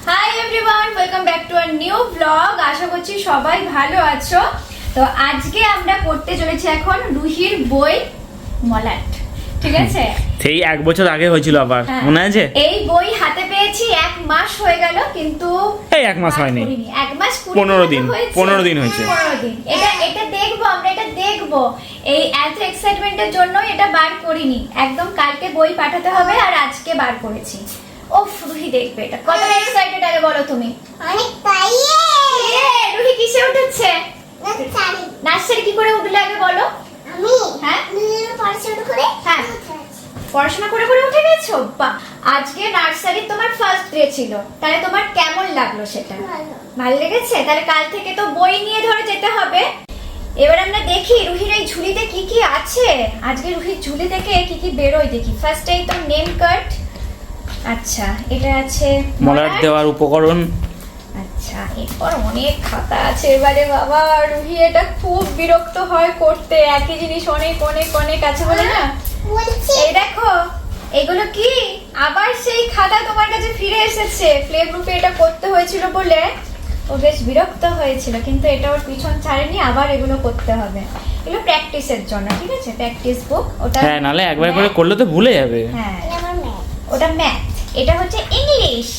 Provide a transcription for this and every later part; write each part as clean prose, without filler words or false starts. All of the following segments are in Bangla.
High everyone, welcome back to a new blog. আশা করছি সবাই ভালো আছো। তো আজকে আমরা পড়তে চলেছি এখন রুহির বই মলাট, ঠিক আছে? সেই 1 বছর আগে হয়েছিল আবার, মনে আছে? এই বই হাতে পেয়েছি 1 মাস হয়ে গেল, কিন্তু এই 1 মাস হয়নি, 1 মাস 15 দিন হয়েছে। 15 দিন এটা দেখবো, আমরা এটা দেখবো। এই এত এক্সাইটমেন্টের জন্য এটা বার করিনি, একদম কালকে বই পাঠাতে হবে আর আজকে বার করেছি। ওফ, রুহি দেখবে এটা, কতটা এক্সাইটেড আগে বলো তুমি? অনেক পাইয়ে রুহি কিসে উঠেছে? নার্সারি কি করে উঠলে আগে বলো? আমি হ্যাঁ পড়াশোনা করে হ্যাঁ পড়াশোনা করে করে উঠে গেছো। বাহ, আজকে নার্সারি তোমার ফার্স্ট ডে ছিল, তাহলে তোমার কেমন লাগলো সেটা? ভালো লেগেছে? তাহলে কাল থেকে তো বই নিয়ে ধরে যেতে হবে। এবার আমরা দেখি রুহির এই ঝুলিতে কি কি আছে। আজকে রুহির ঝুলি থেকে কি কি বেরোয় দেখি। ফার্স্টেই তো নেম কার্ড, আচ্ছা এটা আছে মলাট দেওয়ার উপকরণ। আচ্ছা, এরপর অনেক খাতা আছে। এবারে বাবা, রুহি এটা খুব বিরক্ত হয় করতে, একই জিনিস অনেক অনেক অনেক আছে বলে না। বলছি এই দেখো, এগুলো কি আবার সেই খাতা তোমার কাছে ফিরে এসেছে। প্লে গ্রুপে এটা করতে হয়েছিল বলে ও বেশ বিরক্ত হয়েছিল, কিন্তু এটা ওর পিছন ছাড়েনি, আবার এগুলো করতে হবে। এগুলো প্র্যাকটিসের জন্য, ঠিক আছে? প্র্যাকটিস বুক ওটা। হ্যাঁ, নালে একবার করে করলে তো ভুলে যাবে। হ্যাঁ, আমার ম্যাথ ওটা ম্যাথ, এটা হচ্ছে ইংলিশ।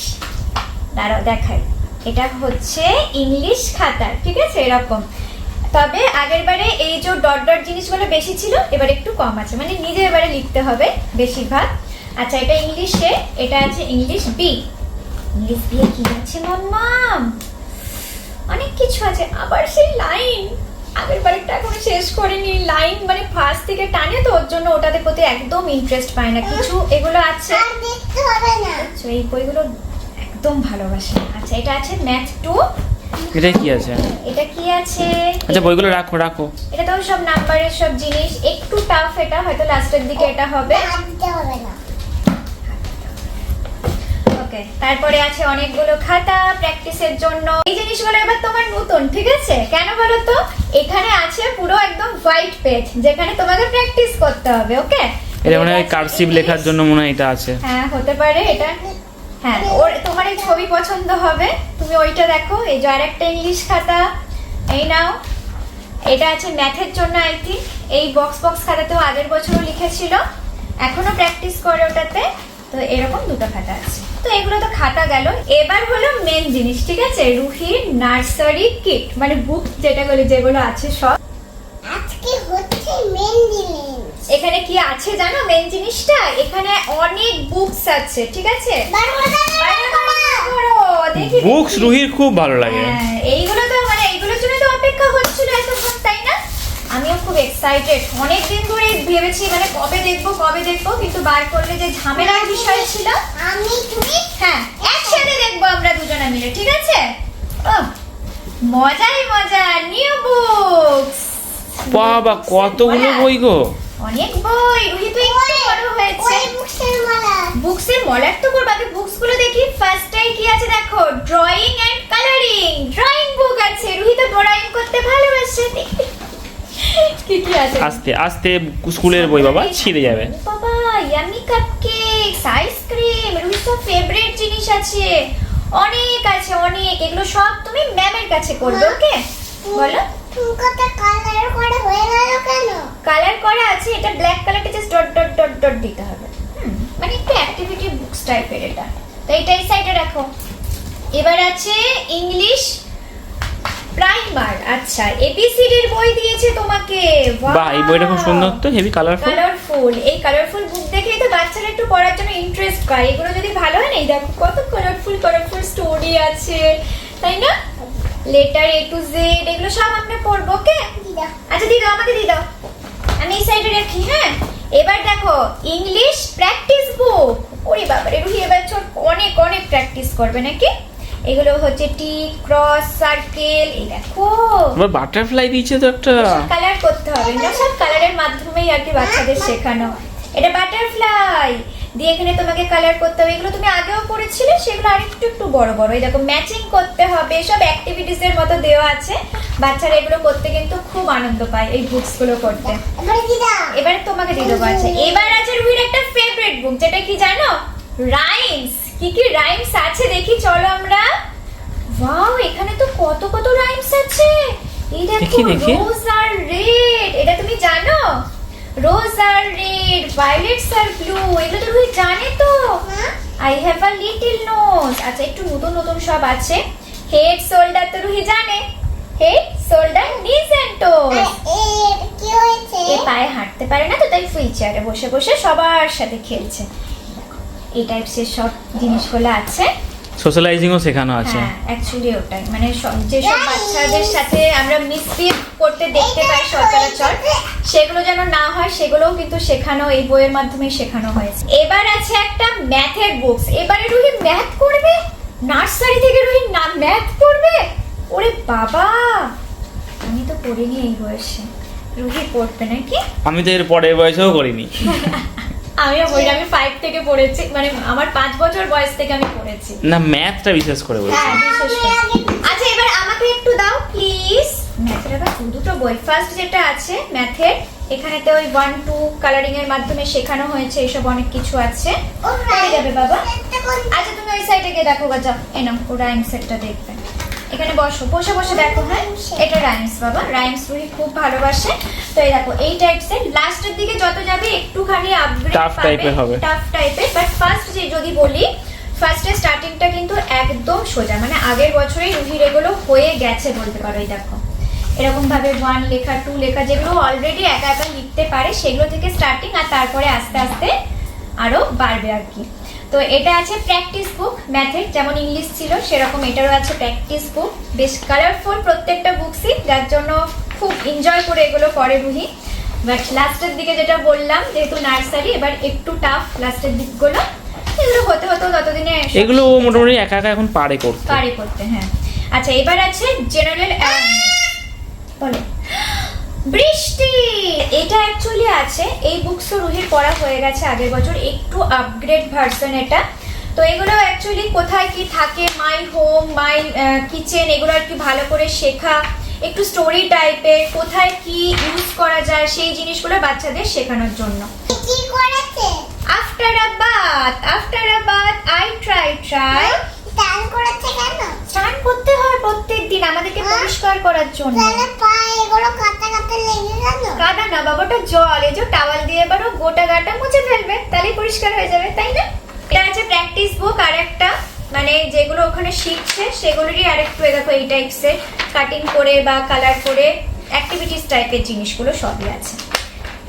দাঁড়াও দেখাই, এটা হচ্ছে ইংলিশ খাতা, ঠিক আছে? এরকম। তবে আগের বারে এই যে ডট ডট জিনিসগুলো বেশি ছিল, এবার একটু কম আছে, মানে নিজে এবারে লিখতে হবে বেশিরভাগ। আচ্ছা, এটা ইংলিশে, এটা আছে ইংলিশ বি। ইংলিশ বি কি আছে মাম্মাম? অনেক কিছু আছে। আবার সেই লাইন, আগের বারেরটা এখনো শেষ করিনি। লাইন মানে ফার্স্ট থেকে টানে, তো ওর জন্য ওটাতে প্রতি একদম ইন্টারেস্ট পায় না। কিছু এগুলো আছে, আর দেখতে হবে না। আচ্ছা এই বইগুলো একদম ভালোবাসে। আচ্ছা, এটা আছে ম্যাথ 2। এটা কি আছে? এটা কি আছে? আচ্ছা, বইগুলো রাখো রাখো। এটা তো সব নাম্বারের সব জিনিস, একটু টাফ। এটা হয়তো লাস্টের দিকে এটা হবে। আর দিতে হবে না। ওকে, তারপরে আছে অনেকগুলো খাতা প্র্যাকটিসের জন্য। এই জিনিসগুলো এবার তোমার নতুন, ঠিক আছে? কেন বলো তো? এখানে আছে পুরো একদম হোয়াইট পেজ, যেখানে তোমাকে প্র্যাকটিস করতে হবে। ওকে, এটা মনে হয় কার্সিভ লেখার জন্য মনে হয় এটা আছে। হ্যাঁ, হতে পারে এটা। হ্যাঁ, ওর তোমার এই ছবি পছন্দ হবে, তুমি ওইটা দেখো। এই যে আরেকটা ইংলিশ খাতা, এই নাও। এটা আছে ম্যাথের জন্য। আই থিঙ্ক এই বক্স বক্স খাতাতেও আগের বছরও লিখেছিল, এখনো প্র্যাকটিস করে ওটাতে। তো এরকম দুটো খাতা আছে। তো এগুলো তো খাতা গেল। এবার হলো মেন জিনিস, ঠিক আছে? রুহির নার্সারি কিট, মানে বুক যেগুলো আছে সব। আজকে হচ্ছে মেন জিনিস। এখানে কি আছে জানো মেন জিনিসটা? এখানে অনেক বুকস আছে, ঠিক আছে? দেখি বুকস রুহির খুব ভালো লাগে। হ্যাঁ, এইগুলো তো মানে এইগুলোর জন্য তো অপেক্ষা হচ্ছিল এতক্ষণ, তাই না? আমিও খুব এক্সাইটেড, অনেকদিন ধরে ভেবেছি মানে কবে দেখবো, কিন্তু বার করলে যে ঝামেলার বিষয় ছিল। আমি তুমি হ্যাঁ, একসাথে দেখবো আমরা দুজনে মিলে, ঠিক আছে? ও মজাই মজা। নিউ বুকস, বাবা কতগুলো বই গো! অনেক বই। রুহি তো একটু বড় হয়েছে। ওই বুকসের মালা। বুকসের মলাট তো করব, আগে বুকস গুলো দেখি। ফার্স্টটাই কি আছে দেখো, drawing and colouring. Drawing book আছে, রুহি তো ড্রয়িং করতে ভালোবাসে। কি কি আছে? আস্তে আস্তে স্কুলের বই বাবা, ছিঁড়ে যাবে। বাবা, ইয়ামি কাপকেকস, আইসক্রিম, রুহির তো ফেভারিট জিনিস আছে। অনেক আছে, অনেক। এগুলো সব তুমি ম্যামের কাছে করবে, ওকে? বলো। কত কালার করা হয়ে গেল কেন? কালার করা আছে, এটা ব্ল্যাক কালারটা just dot dot dot dot দিতে হবে। মানে একটু অ্যাক্টিভিটি বুকস টাইপের এটা। তো এইটা এই সাইডে রাখো। এবার আছে ইংলিশ প্রাইমার। আচ্ছা, এবিসিডি এর বই দিয়েছে তোমাকে। বাহ, এই বইটা খুব সুন্দর তো, হেভি কালারফুল। কালারফুল। এই কালারফুল বুক দেখেই তো বাচ্চারা একটু পড়ার জন্য ইন্টারেস্ট পায়। এগুলো যদি ভালো হয় না, এই দেখো কত কালারফুল কালারফুল স্টোরি আছে, তাই না? লেটার এ টু জেড, এগুলো সব আমরা পড়বো, ওকে? দিদা আচ্ছা দিদা, আমাকে দিয়ে দাও, আমি এই সাইডে রাখি। হ্যাঁ, এবার দেখো ইংলিশ প্র্যাকটিস বুক। ওরে বাবারে, রুহি এবার অনেক অনেক প্র্যাকটিস করবে নাকি? এগুলো হচ্ছে টি, ক্রস, সার্কেল। এই দেখো আবার বাটারফ্লাই দিয়েছে তো একটা। কালার করতে হবে না, সব কালারের মাধ্যমেই আর কি বাচ্চাদের শেখানো। এটা বাটারফ্লাই দিয়ে এখানে তোমাকে কালার করতে হবে। এগুলো তুমি আগেও পড়েছিলে, সেগুলো আরেকটু একটু বড় বড়। এই দেখো ম্যাচিং করতে হবে, সব অ্যাক্টিভিটিস এর মতো দেওয়া আছে। বাচ্চারা এগুলো করতে কিন্তু খুব আনন্দ পায়, এই বুকস গুলো করতে। এবারে দিদা এবারে তোমাকে দিয়ে দেবো। আছে এবার আছে রুহির একটা ফেভারিট বুক, যেটা কি জানো? রাইমস। কি কি রাইমস আছে দেখি, চলো আমরা আছে। এই দেখো, দেখি। রোজ আর রেড, এটা তুমি জানো? রোজ আর রেড, ভায়োলেটস আর ব্লু, এগুলো তো রুহি জানে তো। I have a little nose. আচ্ছা, একটু নতুন নতুন সব আছে। হেড, শোল্ডার তো রুহি জানে। হেড, শোল্ডার, নিজ এন্ড টোজ। কি হয়েছে? এ পায়ে হাঁটতে পারে না তো, তাই হুইল চেয়ারে বসে বসে সবার সাথে খেলছে। এই টাইপসের সব জিনিসগুলো আছে। সোশ্যালাইজিংও শেখানো আছে। হ্যাঁ, অ্যাকচুয়ালি ওটাই, মানে যেসব বাচ্চাদের সাথে আমরা মিসবিহেভ করতে দেখতে পাই সচরাচর, সেগুলো যেন না হয়, সেগুলোও কিন্তু শেখানো, এই বইয়ের মাধ্যমে শেখানো হয়েছে। এবার আছে একটা ম্যাথের বুকস। এবারে রুহি ম্যাথ করবে, নার্সারি থেকে রুহি ম্যাথ করবে। ওরে বাবা, আমি তো পড়িনি এই বয়সে, রুহি পড়বে নাকি? আমি তো এর পরের বয়সেও করিনি। আমিও বই, আমি 5 থেকে পড়েছি, মানে আমার 5 বছর বয়স থেকে আমি পড়েছি। না, ম্যাথটা বিশেষ করে বলছি। হ্যাঁ, বিশেষ করে। আচ্ছা, এবার আমাকে একটু দাও প্লিজ। ম্যাথের আবার দুটো বই। ফার্স্ট যেটা আছে ম্যাথের, এখানেতে ওই 1 2 কালারিং এর মাধ্যমে শেখানো হয়েছে, এইসব অনেক কিছু আছে। পড়ে যাবে বাবা। আচ্ছা, তুমি ওই সাইডে গিয়ে দেখো গো, যাও। এই নাও, ও রাইম সেটটা দেখবে। এখানে বসো, বসে বসে দেখো। হ্যাঁ, এটা রাইমস বাবা, রাইমস রুহি খুব ভালোবাসে। তো এই দেখো, এই টাইপসের লাস্টের দিকে যত যাবে একটুখানি আপগ্রেড Tough type-এর হবে। টাফ টাইপের, বাট ফার্স্ট যে যদি বলি, ফার্স্টে স্টার্টিংটা কিন্তু একদম সোজা, মানে আগের বছরেই রুহির এগুলো হয়ে গেছে বলতে পারো। এই দেখো, এরকম ভাবে 1 লেখা, 2 লেখা, যেগুলো অলরেডি একা একা লিখতে পারে সেগুলো থেকে স্টার্টিং, আর তারপরে আস্তে আস্তে আরো বাড়বে আর কি। তো এটা আছে প্র্যাকটিস বুক ম্যাথের, যেমন ইংলিশ ছিল সেরকম এটারও আছে প্র্যাকটিস বুক। বেশ কালারফুল প্রত্যেকটা বুকসই, যার জন্য খুব এনজয় করে এগুলো করে রুহি। বাট লাস্টের দিকে যেটা বললাম, যেহেতু নার্সারি, এবার একটু টাফ লাস্টের দিকগুলো, এগুলো হতে হতে ততদিনে এগুলো ও মোটামুটি একা একা এখন পারে করতে। পারে করতে। হ্যাঁ, আচ্ছা, এবার আছে জেনারেল অ্যাওয়ারনেস। বলো, বৃষ্টি। এটা অ্যাকচুয়ালি আছে, এই বুকসও রুহির পড়া হয়ে গেছে আগের বছর, একটু আপগ্রেড ভার্সন এটা। তো এগুলো অ্যাকচুয়ালি কোথায় কি থাকে, মাই হোম, মাই কিচেন, এগুলো আর কি ভালো করে শেখা, একটু স্টোরি টাইপের, কোথায় কি ইউজ করা যায় সেই জিনিসগুলো বাচ্চাদের শেখানোর জন্য। কি করেছে? After a bath I try স্নান করেছে কেন? স্নান করতে হয় প্রত্যেকদিন আমাদেরকে পরিষ্কার করার জন্য। তাহলে পায়ে এগুলো কাটা কাটা লেগে গেল? কাদা না বাবাটা জল, এই যে টাওয়াল দিয়ে এবারও গোটা গাটা মুছে ফেলবে, তাহলেই পরিষ্কার হয়ে যাবে, তাই না? এটা আছে প্র্যাকটিস বুক, আর একটা মানে যেগুলো ওখানে শিখছে সেগুলোরই আরেকটু, দেখো এই টাইপসের কাটিং করে বা কালার করে অ্যাক্টিভিটিস টাইপের জিনিসগুলো সবই আছে।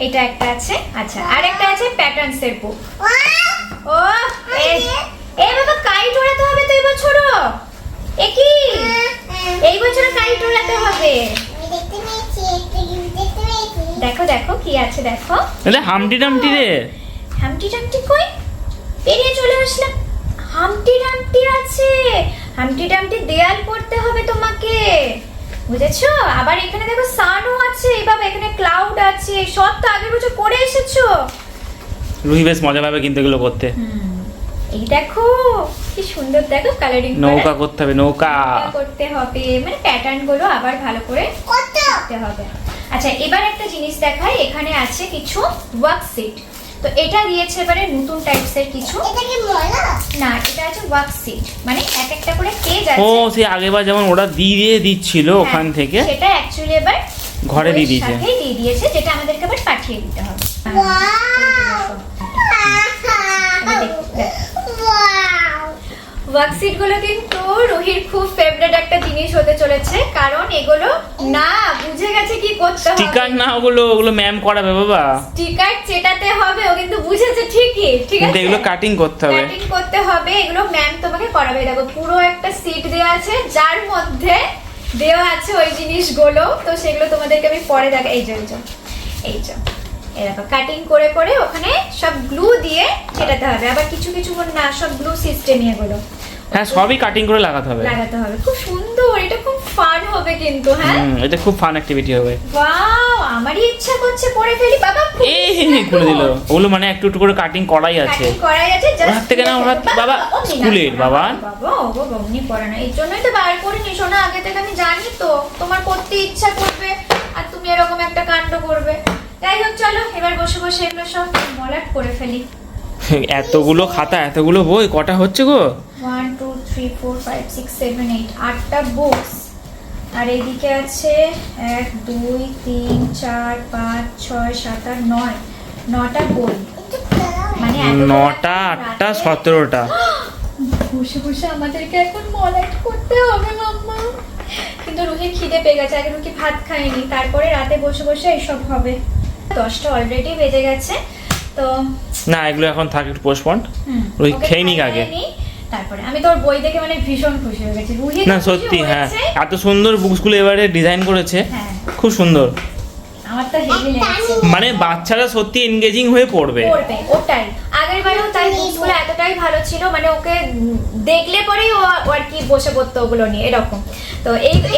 এটা একটা আছে। আচ্ছা, আরেকটা আছে প্যাটার্নস এর বুক। ও এ বাবা, কাইট ওড়াতে হবে তো এবছরও। এ কি, এই বছর কাইট ওড়াতে হবে। আমি দেখতে পেয়েছি, একটা জিনিস দেখতে পেয়েছি। দেখো দেখো কি আছে, দেখো। এটা হামটি ডামটি রে। হামটি ডামটি কই? পেরিয়ে চলে আসলাম। হামটি ডামটি আছে, হামটি ডামটি দেয়াল পড়তে হবে তোমাকে, বুঝেছো? আবার এখানে দেখো সানও আছে, এই বাবা এখানে ক্লাউড আছে, সব তো আগের বছর করে এসেছো। রুহি বেশ মজা পাবে কিন্তু এগুলো করতে। এই দেখো কি সুন্দর, দেখো কালারিং নৌকা করতে হবে, নৌকা করতে হবে, মানে প্যাটার্ন গুলো আবার ভালো করে কত? করতে হবে। আচ্ছা, এবার একটা জিনিস দেখাই, এখানে আছে কিছু ওয়ার্কশিট। তো এটা দিয়েছে এবারে নতুন টাইপসের কিছু। এটা কি ময়লা? না, এটা আছে ওয়ার্কশিট, মানে এক একটা করে পেজ আছে। ও সেই আগেবার যেমন ওরা দিয়ে দিচ্ছিল ওখান হ্যাঁ, থেকে, সেটা অ্যাকচুয়ালি এবার ঘরে দিয়ে বইয়ের দিয়েছে। সাথেই দিয়ে দিয়েছে, যেটা আমাদেরকে আবার পাঠিয়ে দিতে হবে। ওয়াও! ওয়ার্কশিট গুলো কিন্তু রুহির খুব ফেভারিট একটা জিনিস হতে চলেছে, কারণ এগুলো না বুঝে গেছে কি করতে হবে। স্টিকার না, ওগুলো ম্যাম করাবে বাবা। স্টিকার চেটাতে হবে, ও কিন্তু বুঝেছে ঠিকই, ঠিক কিন্তু আছে। এগুলো কাটিং করতে হবে। কাটিং করতে হবে, এগুলো ম্যাম তোমাকে করাবে। দেখো পুরো একটা সিট দেওয়া আছে, যার মধ্যে দেওয়া আছে ওই জিনিসগুলো। তো সেগুলো তোমাদেরকে আমি পরে দেখা। এই যে এরকম কাটিং করে করে ওখানে সব গ্লু দিয়ে চেটাতে হবে। আবার কিছু কিছু না, সব গ্লু সিস্টেমই এগুলো হ্যাঁ, সবই কাটিং করে লাগাতে হবে। লাগাতে হবে। খুব সুন্দর, এটা খুব ফান হবে কিন্তু। হ্যাঁ, এটা খুব ফান অ্যাক্টিভিটি হবে। ওয়াও, আমারই ইচ্ছা করছে করে ফেলি বাবা। এই করে দিল, ওগুলো মানে একটু একটু করে কাটিং করাই আছে। কাটিং করাই আছে, ওর হাত থেকে না, ওর হাত বাবা স্কুলের বাবা। বাবা ও বমনি করে না, এই জন্যই তো বার করে নি শোনা, আগে থেকে আমি জানি তো তোমার করতে ইচ্ছা করবে আর তুমি এরকম একটা কাণ্ড করবে। যাই হোক, চলো এবার বসে বসে এগুলো সব মলাট করে ফেলি। এতগুলো খাতা, এতগুলো বই, কটা হচ্ছে গো? 1 2 3 4 5 6 7 8 8টা বুকস। আর এইদিকে আছে 1 2 3 4 5 6 7 8 9 9টা বই। একটু দাঁড়াও। মানে এত বড় 9টা একটা 8টা রাতে 17টা। বসে বসে আমাদেরকে এখন মলাট করতে হবে মাম্মা। কিন্তু রুহি খিদে পেয়ে গেছে, আগে রুহি ভাত খায়নি, তারপরে রাতে বসে বসে এইসব হবে। 10টা অলরেডি বেজে গেছে তো না এগুলো এখন থাক একটু পোস্টপন্ড। রুহি ওকে খেয়ে নিক আগে। খাইয়ে নিই, তারপরে আমি তোর বই দেখে মানে ভীষণ খুশি হয়ে গেছি। রুহি না সত্যি হ্যাঁ, এত সুন্দর বুকসগুলো এবারে ডিজাইন করেছে, হ্যাঁ খুব সুন্দর। আমার তো হেভি লেগেছে। মানে বাচ্চারা সত্যি এনগেজিং হয়ে পড়বে। পড়বে ওটাই, আগের বারেও তাই বুকসগুলো এতটাই ভালো ছিল, মানে ওকে দেখলে পরেই ও আর কি বসে পড়তো ওগুলো নিয়ে এরকম। তো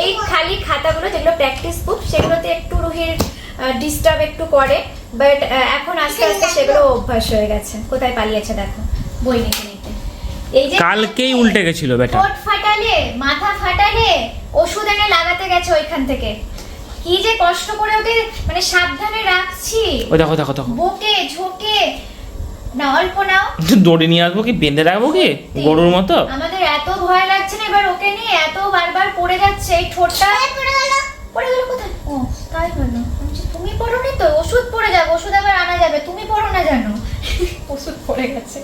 এই খালি খাতাগুলো যেগুলো প্র্যাকটিস বুক সেগুলোতে একটু রুহির ডিস্টার্ব একটু করে, বাট এখন আস্তে আস্তে সেগুলো অভ্যাস হয়ে গেছে। কোথায় পালিয়েছে দেখো বই নিতে নিতে। এই যে কালকেই উল্টে গেছিল বেটা। ঠোঁট ফাটালে, মাথা ফাটালে ওষুধ এনে লাগাতে গেছে ওইখান থেকে। কি যে কষ্ট করে ওকে মানে সাবধানে রাখছি, ওই দেখো দেখো দেখো, বুকে ঝোঁকে না, অল্প নাও। দড়ি নিয়ে আসবো কি বেঁধে রাখবো কি গরুর মতো? আমাদের এত ভয় লাগছে না এবার ওকে নিয়ে, এত বারবার পড়ে যাচ্ছে এই ঠোঁটটা। পড়ে গেল কোথায়? ও তাই হলো, আমি বলছি, তুমি পড়োনি তো, ওষুধ পড়ে যাবে, ওষুধ আবার আনা যাবে, তুমি পড়ো না জানো। ওষুধ পড়ে গেছে,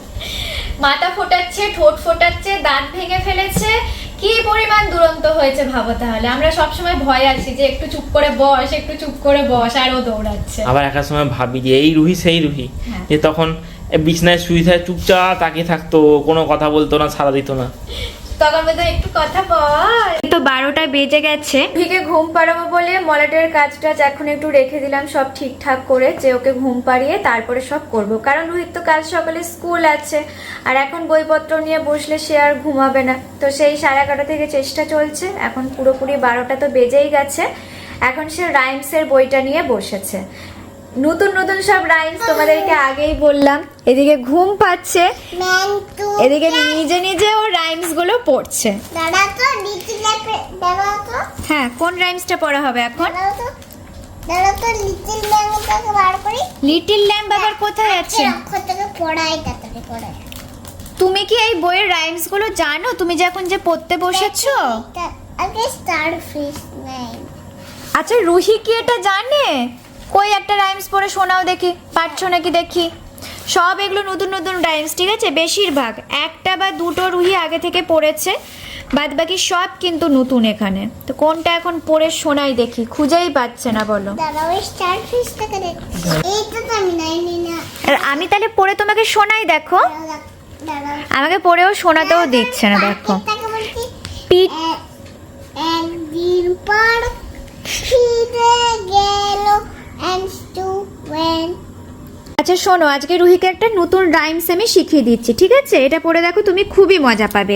মাথা ফোটাচ্ছে, ঠোঁট ফোটাচ্ছে, দাঁত ভেঙে ফেলেছে। কি পরিমাণ দুরন্ত হয়েছে ভাবো তাহলে। আমরা সবসময় ভয় আছি যে একটু চুপ করে বস, একটু চুপ করে বস, আর ও দৌড়াচ্ছে। আবার একার সময় ভাবি যে এই রুহি সেই রুহি, হ্যাঁ। যে তখন বিছনায় শুয়ে থাকে চুপচাপ তাকিয়ে থাকতো, কোনো কথা বলতো না, সাড়া দিত না। তখন বলতো একটু কথা বল। তো 12টা বেজে গেছে, রুহিকে ঘুম পাড়াবো বলে মলাটের কাজটা এখন একটু রেখে দিলাম সব ঠিকঠাক করে, যে ওকে ঘুম পাড়িয়ে তারপরে সব করব, কারণ রুহির তো কাল সকালে স্কুল আছে, আর এখন বইপত্র নিয়ে বসলে সে আর ঘুমাবে না। তো সেই 11:30 থেকে চেষ্টা চলছে, এখন পুরোপুরি 12টা তো বেজেই গেছে। এখন সে রাইমসের বইটা নিয়ে বসেছে, নতুন নতুন সব রাইমস তোমাদেরকে আগেই বললাম। এদিকে ঘুম পাচ্ছে, এদিকে নিজে নিজে ও রাইমস গুলো পড়ছে। দাঁড়া তো লিটিল ল্যাম্প, দাঁড়া তো হ্যাঁ, কোন রাইমসটা পড়া হবে এখন? দাঁড়া তো লিটিল ল্যাম্পটাকে বার করি। লিটল ল্যাম্প আবার কোথায় আছে? অক্ষরটাকে পড়াই, তাড়াতাড়ি পড়াই। তুমি কি এই বইয়ের রাইমস গুলো জানো? তুমি যে এখন যে পড়তে বসেছো? আগে স্টারফিশ নেই। আচ্ছা রুহি কি এটা জানে? কই একটা রাইমস পড়ে শোনাও দেখি, পারছো নাকি দেখি। সব এগুলো নতুন নতুন রাইমস, ঠিক আছে? বেশিরভাগ একটা বা দুটো রুহি আগে থেকে পড়েছে, বাদ বাকি সব কিন্তু নতুন এখানে। তো কোনটা এখন পড়ে শোনাই দেখি, খুঁজেই পাচ্ছে না বলো। দাঁড়াও ওই স্টারফিশটাকে দেখছি। এইটা তো আমি নাইনি না। আর আমি তাহলে পড়ে তোমাকে শোনাই, দেখো। দাঁড়াও আমাকে পড়েও শোনাতেও দিচ্ছে না, দেখো। পাখিটাকে বলছি পিট একদিন পর ফিরে গেল and to when। আচ্ছা শোনো, আজকে রুহিকে একটা নতুন রাইমস আমি শিখিয়ে দিচ্ছি, ঠিক আছে? এটা পড়ে দেখো, তুমি খুবই মজা পাবে।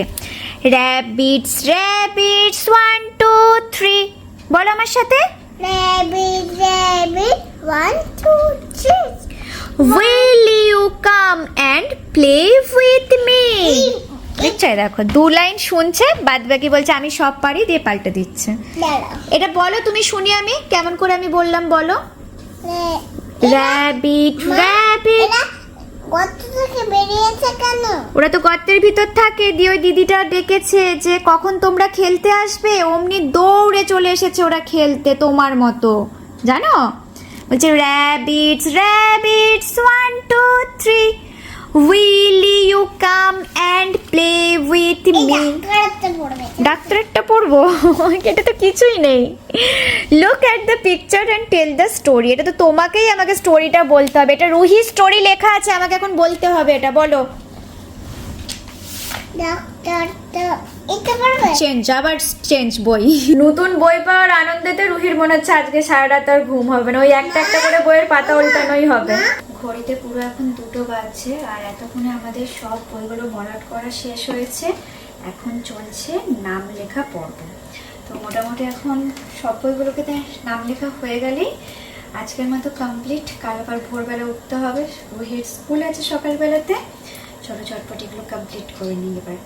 র্যাবিটস র্যাবিটস 1 2 3, বলো আমার সাথে। rabbit rabbit 1 2 3 Will you come and play with me? দেখছো, দেখো 2 লাইন শুনছে, বাদ বাকি বলছে আমি সব পারি, দিয়ে পাল্টে দিচ্ছে। দাঁড়াও এটা বলো তুমি, শুনি আমি কেমন করে আমি বললাম, বলো। Rabbit rabbit. এরা গর্ত থেকে বেরিয়েছে কেন? ওরা তো গর্তের ভিতর থাকে, দিয়ে ওই দিদিটা ডেকেছে যে কখন তোমরা খেলতে আসবে, অমনি দৌড়ে চলে এসেছে ওরা খেলতে তোমার মতো, জানো? বলছে rabbits rabbits 1 2 3 will you come and play with এই মি। ডাক্তারতে পড়বে। ডাক্তারেরটা পড়বো? এটা তো কিছুই নেই। Look at the picture and tell the story. এটা তো তোমাকেই আমাকে স্টোরিটা বলতে হবে, এটা রুহি স্টোরি লেখা আছে, আমাকে এখন বলতে হবে, এটা বলো। ডাক্তারটা এটা পড়বে। চেঞ্জ, আবার চেঞ্জ বই। নতুন বই পাওয়ার আনন্দেতে রুহির মনে হচ্ছে আজকে সারা রাত আর ঘুম হবে না, ওই একটা একটা করে বইয়ের পাতা উল্টানোই হবে। ঘড়িতে পুরো এখন 2টো বাজছে, আর এতক্ষণে আমাদের সব বইগুলো মলাট করা শেষ হয়েছে। এখন চলছে নাম লেখা পর্ব। তো মোটামুটি এখন সব বইগুলোকে নাম লেখা হয়ে গেলেই আজকের মতো কমপ্লিট। কাল আবার ভোরবেলা উঠতে হবে, রুহির স্কুল আছে সকালবেলাতে। চলো চটপট এগুলো কমপ্লিট করে নিই এবার।